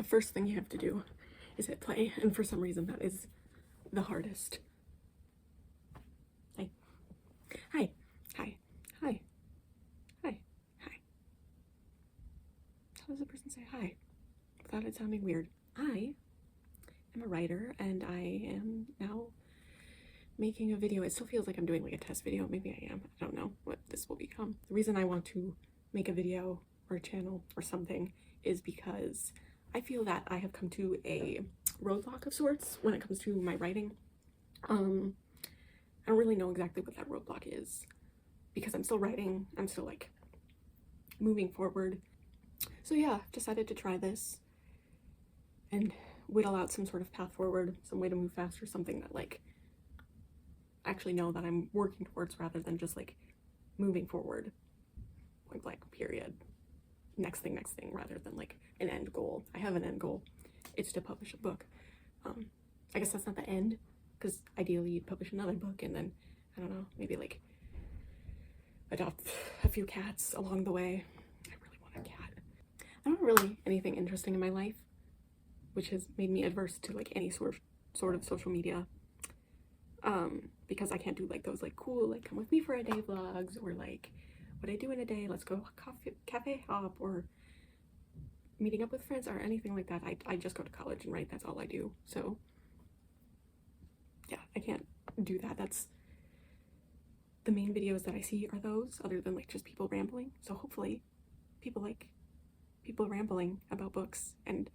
first thing you have to do is hit play, and for some reason that is the hardest. Hi. Hi. Hi. Hi. Hi. Hi. How does a person say hi without it sounding weird? I am a writer, and I am now making a video. It still feels like I'm doing like a test video. Maybe I am. I don't know what this will become. The reason I want to make a video or a channel or something is because I feel that I have come to a roadblock of sorts when it comes to my writing. I don't really know exactly what that roadblock is because I'm still writing. I'm still like moving forward. So yeah, I've decided to try this and whittle out some sort of path forward, some way to move faster, something that like actually know that I'm working towards rather than just like moving forward, point blank, period. Next thing, rather than like an end goal. I have an end goal. It's to publish a book. I guess that's not the end, because ideally you'd publish another book and then, I don't know, maybe like adopt a few cats along the way. I really want a cat. I don't have really anything interesting in my life, which has made me adverse to like any sort of social media. Because I can't do like those like cool like come with me for a day vlogs, or like what I do in a day, let's go cafe hop, or meeting up with friends, or anything like that. I just go to college and write. That's all I do. So yeah, I can't do that. That's the main videos that I see are those, other than like just people rambling. So hopefully people like people rambling about books and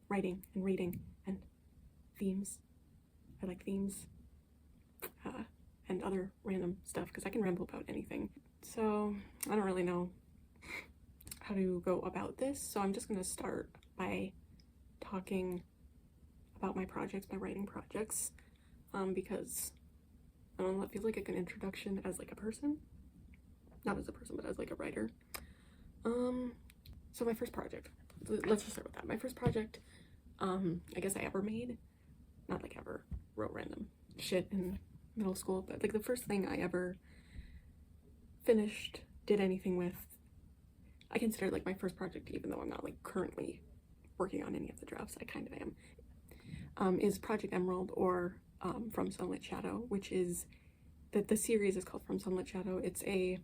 writing and reading and themes. I like themes and other random stuff because I can ramble about anything. So I don't really know how to go about this, so I'm just gonna start by talking about my projects, my writing projects, because I don't know, it feels like a good introduction as like a person, not as a person, but as like a writer. So my first project, let's just start with that. My first project, I guess I ever made, not like ever wrote random shit in middle school, but like the first thing I ever finished, did anything with, I consider like my first project, even though I'm not like currently working on any of the drafts, I kind of am, is Project Emerald, or From Sunlit Shadow, which is, the series is called From Sunlit Shadow. It's a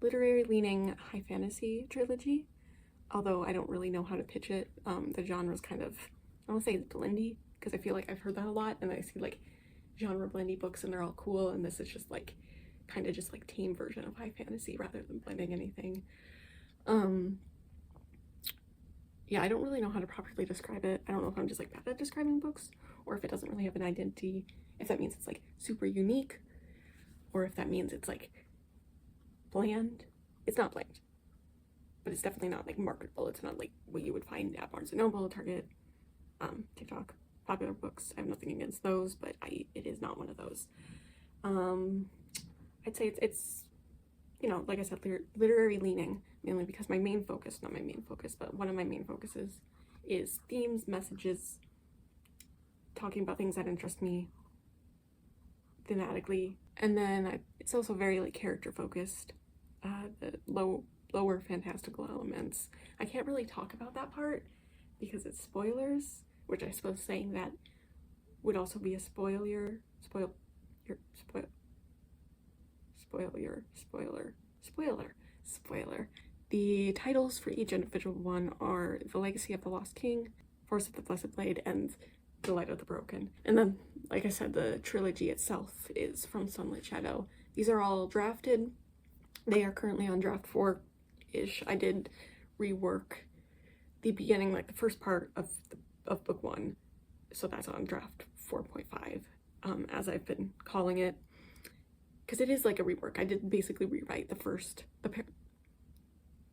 literary leaning high fantasy trilogy, although I don't really know how to pitch it. The genre's kind of, I don't want to say it's blendy, because I feel like I've heard that a lot, and I see like genre blendy books and they're all cool, and this is just like kind of just like tame version of high fantasy rather than blending anything. Yeah, I don't really know how to properly describe it. I don't know if I'm just like bad at describing books, or if it doesn't really have an identity, if that means it's like super unique, or if that means it's like bland. It's not bland, but it's definitely not like marketable. It's not like what you would find at Barnes & Noble, Target, TikTok, Popular Books. I have nothing against those, but it is not one of those. I'd say it's you know, like I said, literary leaning, mainly because my main focus, not my main focus, but one of my main focuses is themes, messages, talking about things that interest me thematically. And then it's also very like character focused, the lower fantastical elements. I can't really talk about that part because it's spoilers, which I suppose saying that would also be a spoiler. Spoiler. The titles for each individual one are The Legacy of the Lost King, Force of the Blessed Blade, and The Light of the Broken. And then, like I said, the trilogy itself is From Sunlit Shadow. These are all drafted. They are currently on draft 4-ish. I did rework the beginning, like the first part of book 1, so that's on draft 4.5, as I've been calling it, because it is like a rework. I did basically rewrite the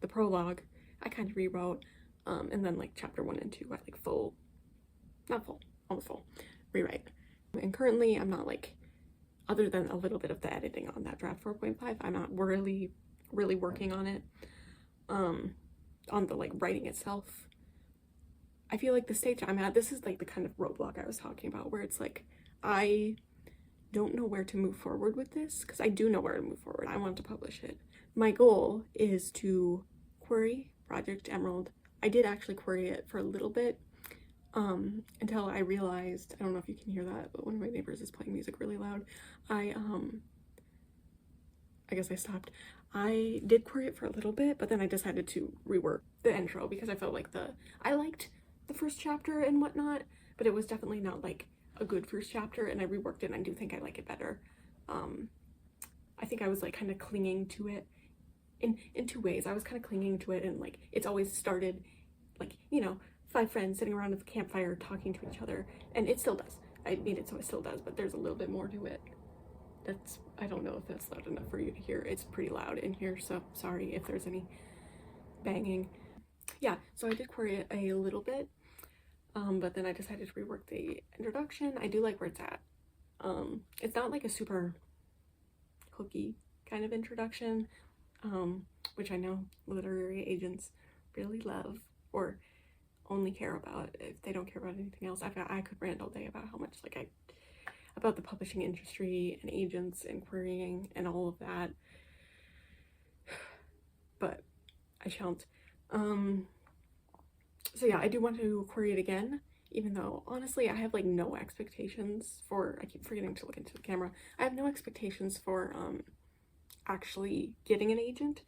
prologue. I kind of rewrote, and then like chapter 1 and 2, I like almost full rewrite. And currently I'm not like, other than a little bit of the editing on that draft 4.5, I'm not really working on it, on the like writing itself. I feel like the stage I'm at, this is like the kind of roadblock I was talking about, where it's like, I don't know where to move forward with this, because I do know where to move forward. I want to publish it. My goal is to query Project Emerald. I did actually query it for a little bit, until I realized, I don't know if you can hear that, but one of my neighbors is playing music really loud. I guess I stopped. I did query it for a little bit, but then I decided to rework the intro because I felt like I liked the first chapter and whatnot, but it was definitely not like a good first chapter, and I reworked it, and I do think I like it better. I think I was like kind of clinging to it in two ways. I was kind of clinging to it, and like it's always started like, you know, 5 friends sitting around at the campfire talking to each other, and it still does. I mean, it still does, but there's a little bit more to it. I don't know if that's loud enough for you to hear. It's pretty loud in here, so sorry if there's any banging. Yeah, so I did query it a little bit, but then I decided to rework the introduction. I do like where it's at. It's not like a super hooky kind of introduction, which I know literary agents really love, or only care about if they don't care about anything else. I could rant all day about how much like about the publishing industry and agents and querying and all of that, but I shan't. So yeah, I do want to query it again, even though honestly I have like no expectations for, I keep forgetting to look into the camera, I have no expectations for actually getting an agent,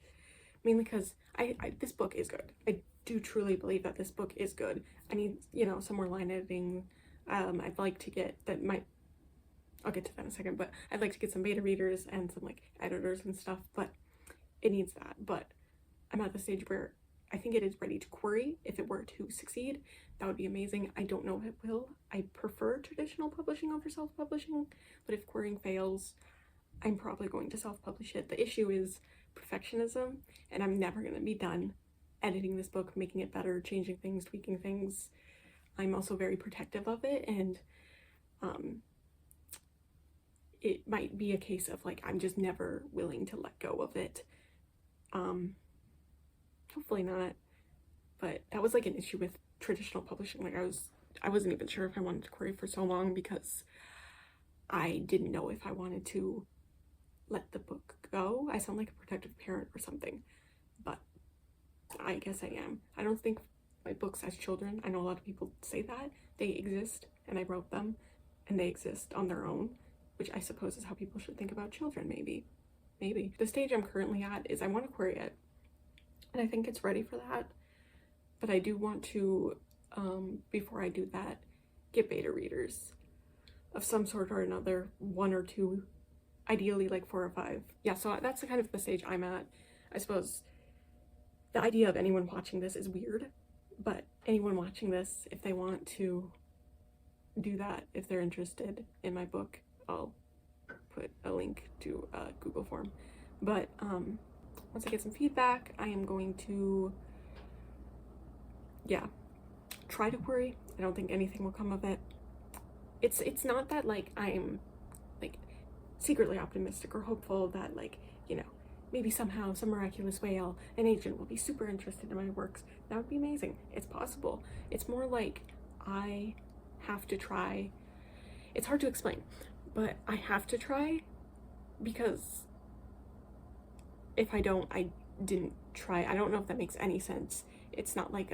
mainly because this book is good. I do truly believe that this book is good. I need, you know, some more line editing. I'd like to get that I'll get to that in a second, but I'd like to get some beta readers and some like editors and stuff, but it needs that. But I'm at the stage where I think it is ready to query. If it were to succeed, that would be amazing. I don't know if it will. I prefer traditional publishing over self-publishing, but if querying fails, I'm probably going to self-publish it. The issue is perfectionism, and I'm never going to be done editing this book, making it better, changing things, tweaking things. I'm also very protective of it, and it might be a case of like I'm just never willing to let go of it. Hopefully not, but that was like an issue with traditional publishing. Like I wasn't even sure if I wanted to query for so long because I didn't know if I wanted to let the book go. I sound like a protective parent or something, but I guess I am. I don't think my books as children, I know a lot of people say that, they exist and I wrote them and they exist on their own, which I suppose is how people should think about children, maybe. The stage I'm currently at is I want to query it, and I think it's ready for that, but I do want to, before I do that, get beta readers of some sort or another, 1 or 2, ideally like 4 or 5. Yeah, so that's the kind of the stage I'm at. I suppose the idea of anyone watching this is weird, but anyone watching this, if they want to do that, if they're interested in my book, I'll put a link to a Google form. But once I get some feedback, I am going to, yeah, try to query. I don't think anything will come of it. It's not that like I'm like secretly optimistic or hopeful that like, you know, maybe somehow, some miraculous way, an agent will be super interested in my works. That would be amazing. It's possible. It's more like I have to try. It's hard to explain, but I have to try, because if I don't, I didn't try. I don't know if that makes any sense. It's not like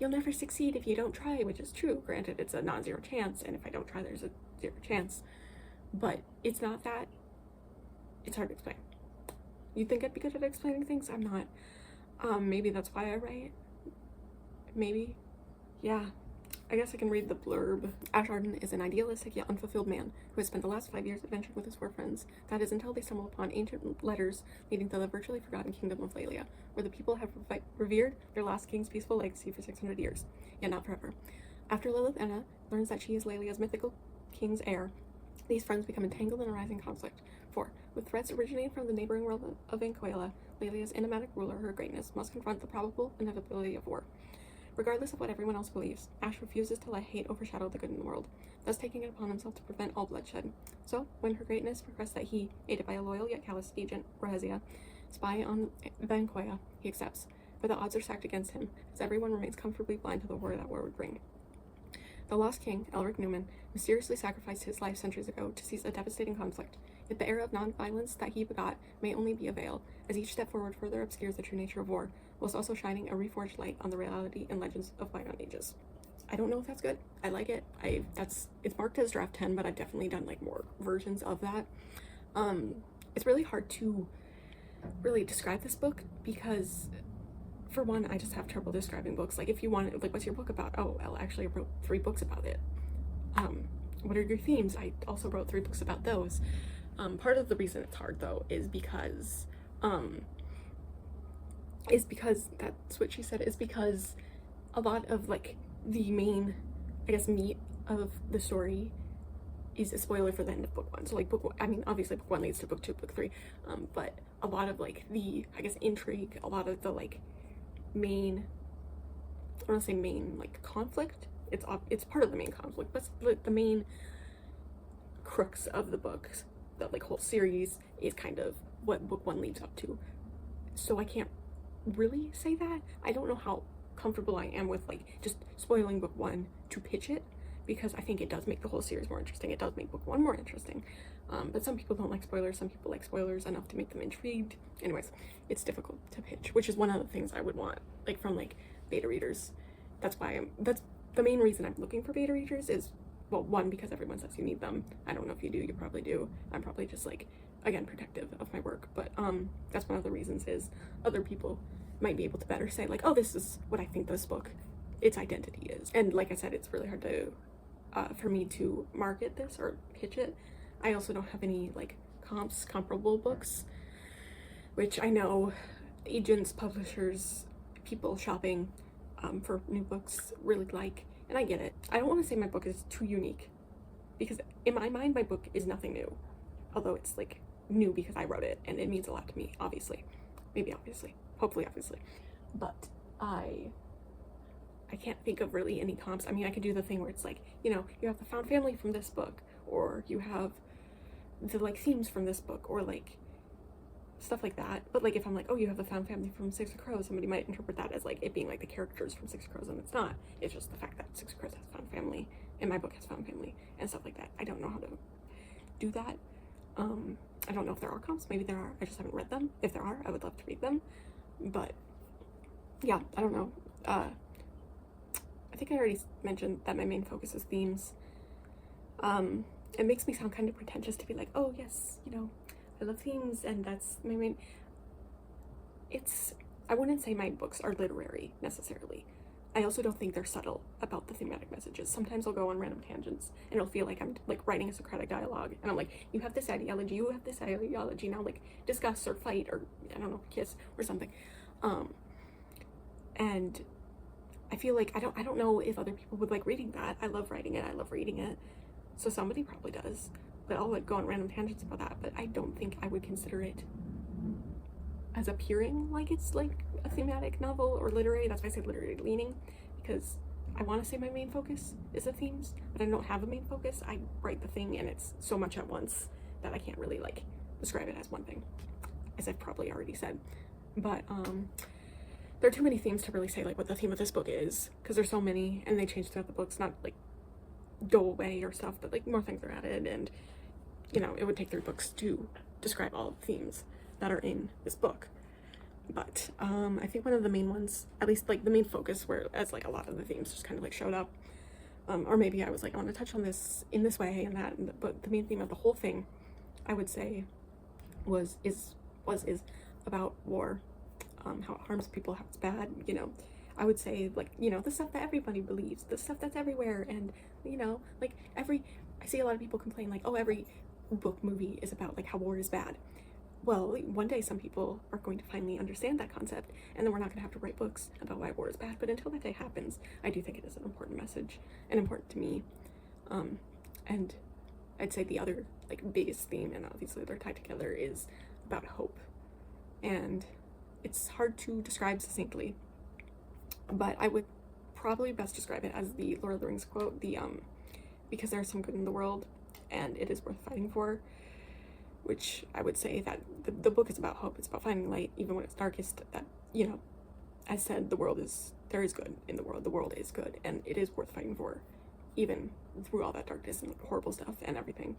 you'll never succeed if you don't try, which is true. Granted, it's a non-zero chance, and if I don't try, there's a 0 chance. But it's not that. It's hard to explain. You'd think I'd be good at explaining things. I'm not. Maybe that's why I write. Maybe. Yeah. I guess I can read the blurb. Ash Arden is an idealistic yet unfulfilled man who has spent the last 5 years adventuring with his 4 friends. That is until they stumble upon ancient letters leading to the virtually forgotten kingdom of Laelia, where the people have revered their last king's peaceful legacy for 600 years, yet not forever. After Lilith Enna learns that she is Laelia's mythical king's heir, these friends become entangled in a rising conflict. For, with threats originating from the neighboring world of Vanquilla, Laelia's enigmatic ruler, her greatness, must confront the probable inevitability of war. Regardless of what everyone else believes, Ash refuses to let hate overshadow the good in the world, thus taking it upon himself to prevent all bloodshed. So, when her greatness requests that he, aided by a loyal yet callous agent, Rahezia, spy on Vanquilla, he accepts, but the odds are stacked against him, as everyone remains comfortably blind to the horror that war would bring. The lost king, Elric Newman, mysteriously sacrificed his life centuries ago to cease a devastating conflict, yet the era of non-violence that he begot may only be a veil, as each step forward further obscures the true nature of war. whilst also shining a reforged light on the reality and legends of bygone ages. I don't know if that's good. I like it. It's marked as draft 10, but I've definitely done like more versions of that. It's really hard to really describe this book because, for one, I just have trouble describing books. Like, if you want, like, what's your book about? Oh, well, actually, I wrote 3 books about it. What are your themes? I also wrote 3 books about those. Part of the reason it's hard, though, is because that's what she said, is because a lot of, like, the main, I guess, meat of the story is a spoiler for the end of book 1. So, like, obviously book 1 leads to book 2, book 3, but a lot of, like, the, I guess, intrigue, a lot of the, like, main, I don't want to say main, like, conflict, it's part of the main conflict, but the main crux of the books, the, like, whole series, is kind of what book 1 leads up to. So I can't really say that. I don't know how comfortable I am with, like, just spoiling book 1 to pitch it, because I think it does make the whole series more interesting. It does make book 1 more interesting. But some people don't like spoilers. Some people like spoilers enough to make them intrigued. Anyways, it's difficult to pitch, which is one of the things I would want, like, from, like, beta readers. That's the main reason I'm looking for beta readers is, well, 1, because everyone says you need them. I don't know if you do. You probably do. I'm probably just, like, again, protective of my work. But that's one of the reasons, is other people might be able to better say, like, oh, this is what I think this book, its identity is. And like I said, it's really hard to for me to market this or pitch it. I also don't have any, like, comparable books, which I know agents, publishers, people shopping for new books really like, and I get it. I don't want to say my book is too unique, because in my mind my book is nothing new, although it's, like, new because I wrote it and it means a lot to me, obviously, hopefully obviously, but I can't think of really any comps. I mean, I could do the thing where it's like, you know, you have the found family from this book, or you have the, like, themes from this book, or, like, stuff like that. But, like, if I'm like, oh, you have the found family from Six of Crows, somebody might interpret that as, like, it being, like, the characters from Six of Crows, and it's not. It's just the fact that Six of Crows has found family, and my book has found family, and stuff like that. I don't know how to do that. I don't know if there are comps. Maybe there are. I just haven't read them. If there are, I would love to read them. But yeah, I don't know. I think I already mentioned that my main focus is themes. It makes me sound kind of pretentious to be like, oh yes, you know, I love themes and that's my main. I wouldn't say my books are literary necessarily. I also don't think they're subtle about the thematic messages. Sometimes I'll go on random tangents and it'll feel like I'm, like, writing a Socratic dialogue, and I'm like, you have this ideology, you have this ideology, now, like, discuss or fight, or I don't know, kiss or something. And I feel like I don't know if other people would like reading that. I love writing it, I love reading it, so somebody probably does, but I'll, like, go on random tangents about that. But I don't think I would consider it as appearing like it's, like, a thematic novel or literary. That's why I say literary leaning, because I want to say my main focus is the themes, but I don't have a main focus. I write the thing and it's so much at once that I can't really, like, describe it as one thing, as I've probably already said. But there are too many themes to really say, like, what the theme of this book is, because there's so many and they change throughout the books, not, like, go away or stuff, but, like, more things are added, and, you know, it would take 3 books to describe all of the themes that are in this book. But I think one of the main ones, at least, like, the main focus, where as, like, a lot of the themes just kind of, like, showed up, or maybe I was like, I want to touch on this in this way and that, but the main theme of the whole thing, I would say, is about war, how it harms people, how it's bad, you know. I would say, like, you know, the stuff that everybody believes, the stuff that's everywhere, and, you know, like, I see a lot of people complain, like, oh, every book movie is about, like, how war is bad. Well, one day some people are going to finally understand that concept, and then we're not going to have to write books about why war is bad. But until that day happens, I do think it is an important message, and important to me. And I'd say the other, like, biggest theme, and obviously they're tied together, is about hope. And it's hard to describe succinctly, but I would probably best describe it as the Lord of the Rings quote, because there's some good in the world, and it is worth fighting for. Which I would say that the book is about hope. It's about finding light, even when it's darkest. That, you know, as said, there is good in the world. The world is good, and it is worth fighting for, even through all that darkness and horrible stuff and everything.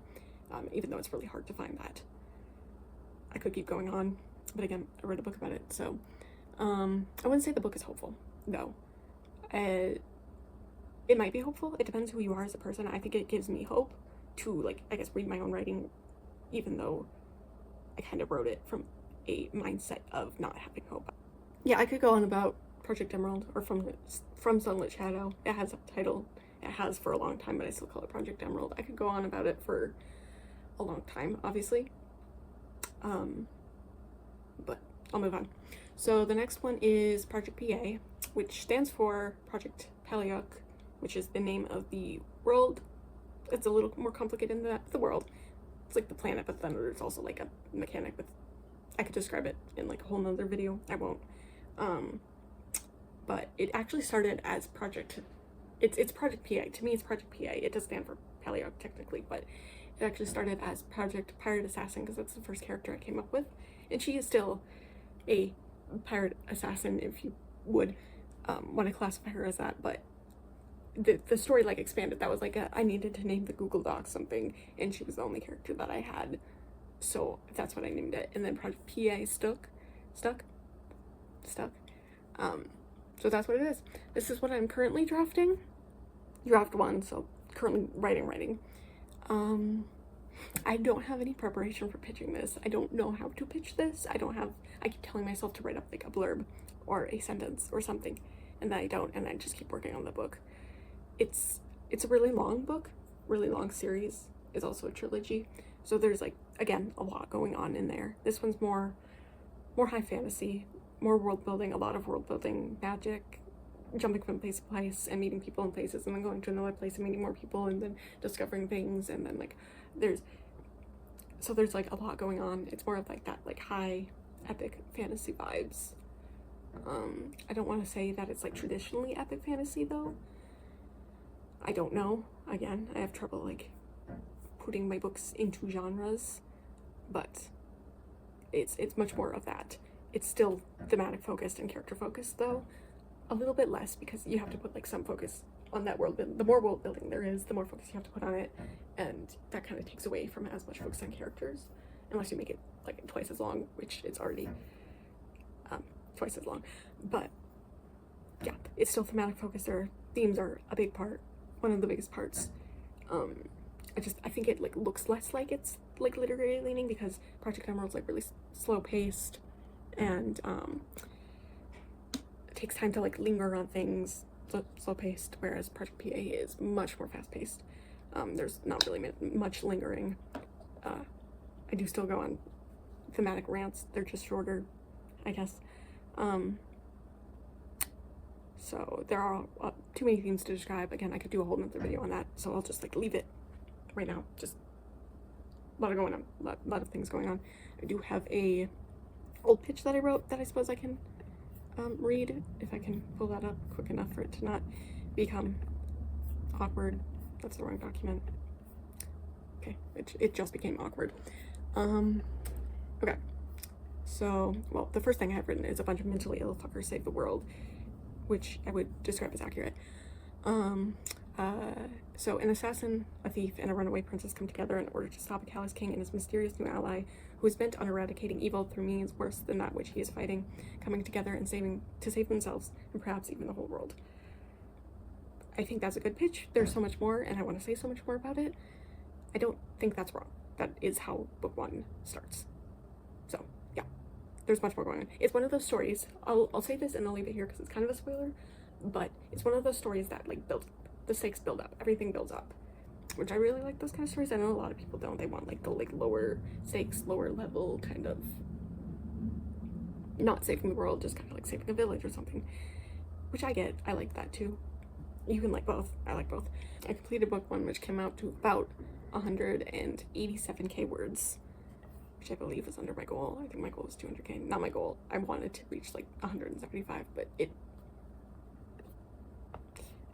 Even though it's really hard to find that. I could keep going on, but again, I read a book about it, so I wouldn't say the book is hopeful, though. It might be hopeful. It depends who you are as a person. I think it gives me hope to, like, I guess, read my own writing, even though I kind of wrote it from a mindset of not having hope. Yeah, I could go on about Project Emerald, or from Sunlit Shadow. It has a title. It has for a long time, but I still call it Project Emerald. I could go on about it for a long time, obviously. But I'll move on. So the next one is Project PA, which stands for Project Paleok, which is the name of the world. It's a little more complicated than the world. It's like the planet, but then there's also like a mechanic with, I could describe it in like a whole nother video. I won't. But it actually started as Project, it's Project PA. To me, it's Project PA. It does stand for Paleok technically, but it actually started as Project Pirate Assassin because that's the first character I came up with. And she is still a pirate assassin, if you would want to classify her as that, but the story like expanded. That was like I needed to name the Google Doc something, and she was the only character that I had, so that's what I named it. And then Project PA stuck. So that's what it is. This is what I'm currently drafting. Draft 1, so currently writing. I don't have any preparation for pitching this. I don't know how to pitch this. I keep telling myself to write up like a blurb or a sentence or something, and then I don't, and I just keep working on the book. It's a really long book, really long series. It's also a trilogy, so there's like, again, a lot going on in there. This one's more high fantasy, more world building, a lot of world building, magic, jumping from place to place and meeting people in places, and then going to another place and meeting more people, and then discovering things, and then like there's like a lot going on. It's more of like that like high epic fantasy vibes. I don't want to say that it's like traditionally epic fantasy though. I don't know. Again, I have trouble like putting my books into genres, but it's much more of that. It's still thematic focused and character focused though. A little bit less because you have to put like some focus on that world. The more world building there is, the more focus you have to put on it, and that kind of takes away from as much focus on characters, unless you make it like twice as long, which it's already twice as long. But yeah, it's still thematic focus. Their themes are a big part, one of the biggest parts. I think it like looks less like it's like literary leaning because Project Emerald's like really slow paced, and it takes time to like linger on things, slow paced, whereas Project PA is much more fast paced. There's not really much lingering. I do still go on thematic rants. They're just shorter, I guess. So there are too many themes to describe. Again, I could do a whole nother video on that, so I'll just like leave it right now. Just a lot of going on, a lot of things going on. I do have a old pitch that I wrote that I suppose I can read if I can pull that up quick enough for it to not become awkward. That's the wrong document. Okay, it just became awkward. Okay, so, well, the first thing I have written is a bunch of mentally ill fuckers save the world, which I would describe as accurate. So an assassin, a thief, and a runaway princess come together in order to stop a callous king and his mysterious new ally, who is bent on eradicating evil through means worse than that which he is fighting, coming together and to save themselves, and perhaps even the whole world. I think that's a good pitch. There's so much more, and I want to say so much more about it. I don't think that's wrong. That is how book 1 starts. So, yeah. There's much more going on. It's one of those stories, I'll say this and I'll leave it here because it's kind of a spoiler, but it's one of those stories that like the stakes build up, everything builds up, which I really like those kind of stories. I know a lot of people don't. They want like the like lower stakes, lower level kind of, not saving the world, just kind of like saving a village or something, which I get. I like that too. You can like both. I like both. I completed book 1, which came out to about 187k words, which I believe was under my goal. I think my goal was 200k. Not my goal. I wanted to reach like 175, but it.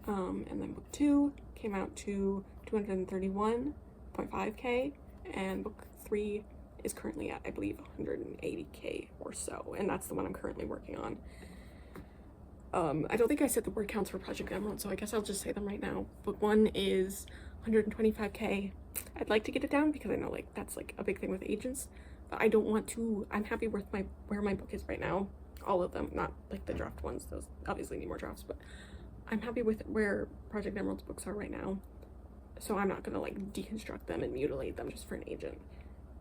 And then book 2 came out to 231.5k, and book 3 is currently at, I believe, 180k or so, and that's the one I'm currently working on. I don't think I said the word counts for Project Emerald, so I guess I'll just say them right now. Book 1 is 125k. I'd like to get it down because I know like that's like a big thing with agents, but I don't want to. I'm happy with where my book is right now. all of them, not like the draft ones, those obviously need more drafts, but I'm happy with where Project Emerald's books are right now. So I'm not gonna like deconstruct them and mutilate them just for an agent.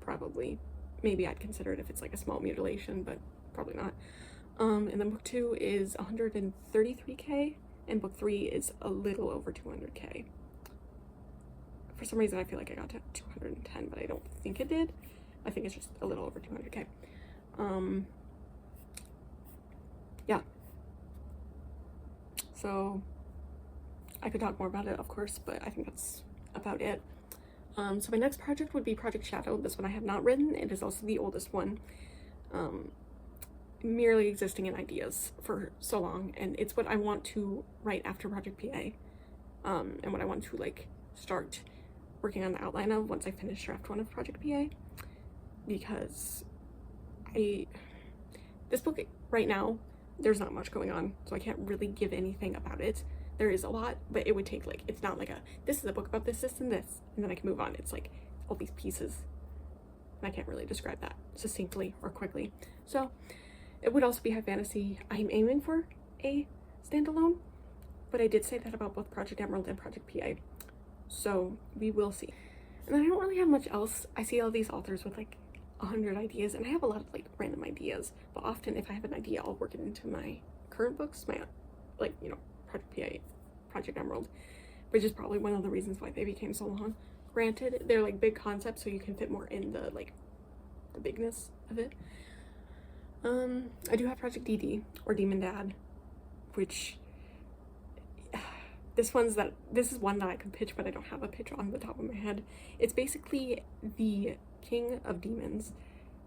Probably. Maybe I'd consider it if it's like a small mutilation, but probably not. And then book 2 is 133k, and book 3 is a little over 200k. For some reason I feel like I got to 210, but I don't think it did. I think it's just a little over 200k. Yeah. So I could talk more about it, of course, but I think that's about it. So my next project would be Project Shadow. This one I have not written. It is also the oldest one. Merely existing in ideas for so long, and it's what I want to write after Project PA. And what I want to like start working on the outline of once I finish draft 1 of Project PA. Because this book right now, there's not much going on, so I can't really give anything about it. There is a lot, but it would take like, it's not like this is a book about this, and this, and then I can move on. It's like all these pieces, and I can't really describe that succinctly or quickly. So it would also be high fantasy. I'm aiming for a standalone, but I did say that about both Project Emerald and Project PA, so we will see. And then I don't really have much else. I see all these authors with like 100 ideas, and I have a lot of like random ideas, but often if I have an idea, I'll work it into my current books, my like, you know, Project PA, Project Emerald, which is probably one of the reasons why they became so long. Granted, they're like big concepts, so you can fit more in the like the bigness of it. I do have Project DD, or Demon Dad, which this is one that I could pitch, but I don't have a pitch on the top of my head. It's basically the king of demons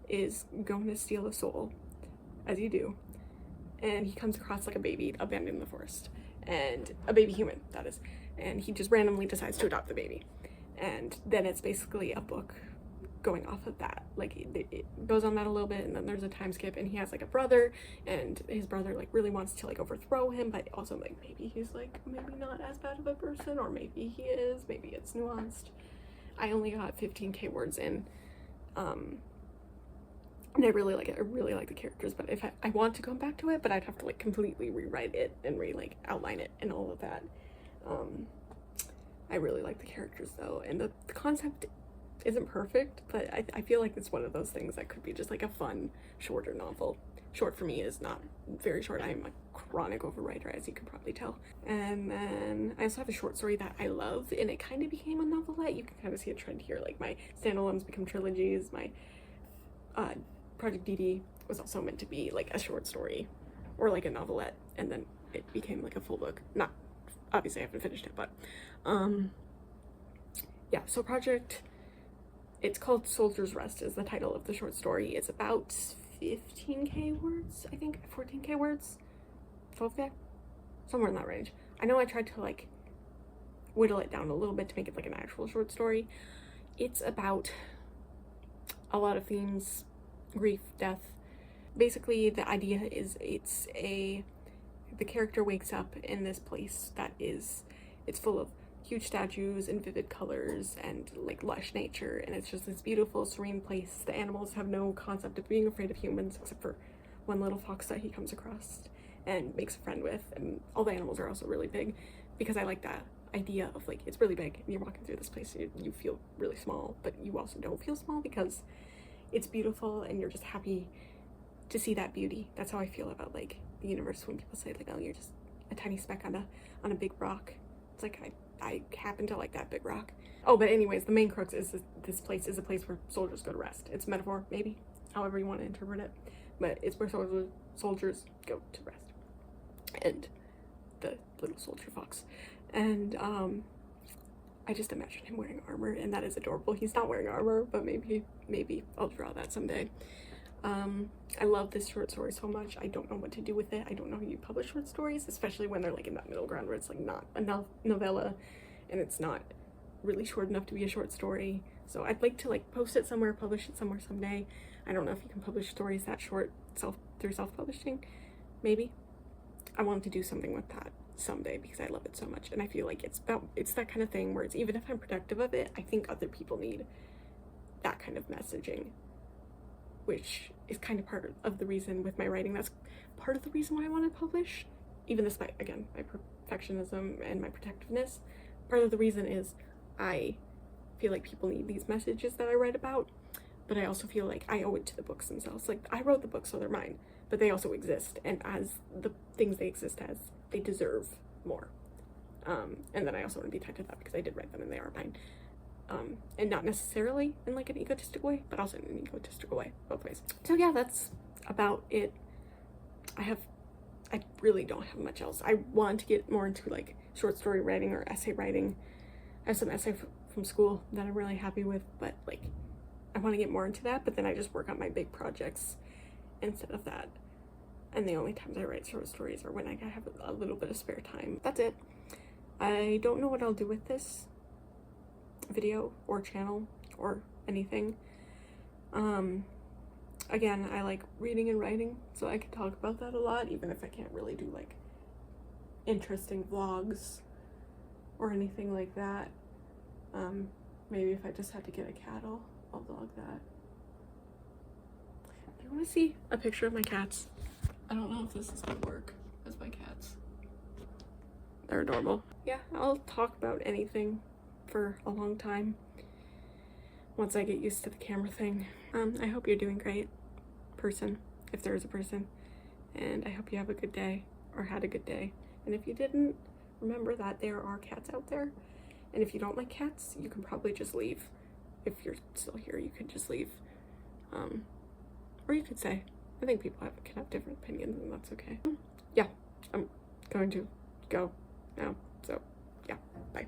is going to steal a soul, as you do, and he comes across like a baby abandoned in the forest, and a baby human, that is, and he just randomly decides to adopt the baby, and then it's basically a book going off of that. Like it goes on that a little bit, and then there's a time skip, and he has like a brother, and his brother like really wants to like overthrow him, but also like maybe he's like maybe not as bad of a person, or maybe he is, maybe it's nuanced. I only got 15k words in, and I really like it. I really like the characters, but if I want to come back to it, but I'd have to like completely rewrite it and like outline it and all of that. I really like the characters though, and the concept isn't perfect, but I feel like it's one of those things that could be just like a fun shorter novel. Short for me is not very short. I'm a chronic overwriter, as you can probably tell. And then I also have a short story that I love, and it kind of became a novelette. You can kind of see a trend here, like my standalones become trilogies. My Project DD was also meant to be like a short story or like a novelette, and then it became like a full book. Not, obviously I haven't finished it, but yeah, so Project, it's called Soldier's Rest is the title of the short story. It's about 15k words, I think, 14k words, 12k, somewhere in that range. I know I tried to like whittle it down a little bit to make it like an actual short story. It's about a lot of themes, grief, death. Basically the idea is the character wakes up in this place that it's full of huge statues and vivid colors and like lush nature, and it's just this beautiful serene place. The animals have no concept of being afraid of humans except for one little fox that he comes across and makes a friend with, and all the animals are also really big, because I like that idea of like it's really big and you're walking through this place and you feel really small, but you also don't feel small because it's beautiful and you're just happy to see that beauty. That's how I feel about like the universe when people say like, oh, you're just a tiny speck on a big rock. It's like I happen to like that big rock. Oh, but anyways, the main crux is this place is a place where soldiers go to rest. It's a metaphor, maybe, however you want to interpret it, but it's where soldiers go to rest. And the little soldier fox, and I just imagine him wearing armor, and that is adorable. He's not wearing armor, but maybe I'll draw that someday. I love this short story so much. I don't know what to do with it. I don't know how you publish short stories, especially when they're like in that middle ground where it's like not a novella and it's not really short enough to be a short story. So I'd like to like post it somewhere, publish it somewhere someday. I don't know if you can publish stories that short through self-publishing. Maybe. I want to do something with that someday because I love it so much, and I feel like it's that kind of thing where it's, even if I'm productive of it, I think other people need that kind of messaging. which is kind of part of the reason with my writing. That's part of the reason why I want to publish, even despite, again, my perfectionism and my protectiveness. Part of the reason is I feel like people need these messages that I write about, but I also feel like I owe it to the books themselves. Like, I wrote the books, so they're mine, but they also exist, and as the things they exist as, they deserve more. And then I also want to be tied to that because I did write them and they are mine. And not necessarily in like an egotistical way, but also in an egotistical way, both ways. So yeah, that's about it. I really don't have much else. I want to get more into like short story writing or essay writing. I have some essay from school that I'm really happy with, but like I want to get more into that, but then I just work on my big projects instead of that. And the only times I write short stories are when I have a little bit of spare time. That's it. I don't know what I'll do with this video or channel or anything. Again, I like reading and writing, so I can talk about that a lot, even if I can't really do like interesting vlogs or anything like that. Maybe if I just had to get a cat, I'll vlog that. Do you want to see a picture of my cats? I don't know if this is gonna work as my cats. They're adorable. Yeah, I'll talk about anything for a long time once I get used to the camera thing. I hope you're doing great, person, if there is a person, and I hope you have a good day or had a good day. And if you didn't, remember that there are cats out there, and if you don't like cats, you can probably just leave. If you're still here, you could just leave, or you could say. I think people can have different opinions, and that's okay. Yeah, I'm going to go now, so yeah, bye.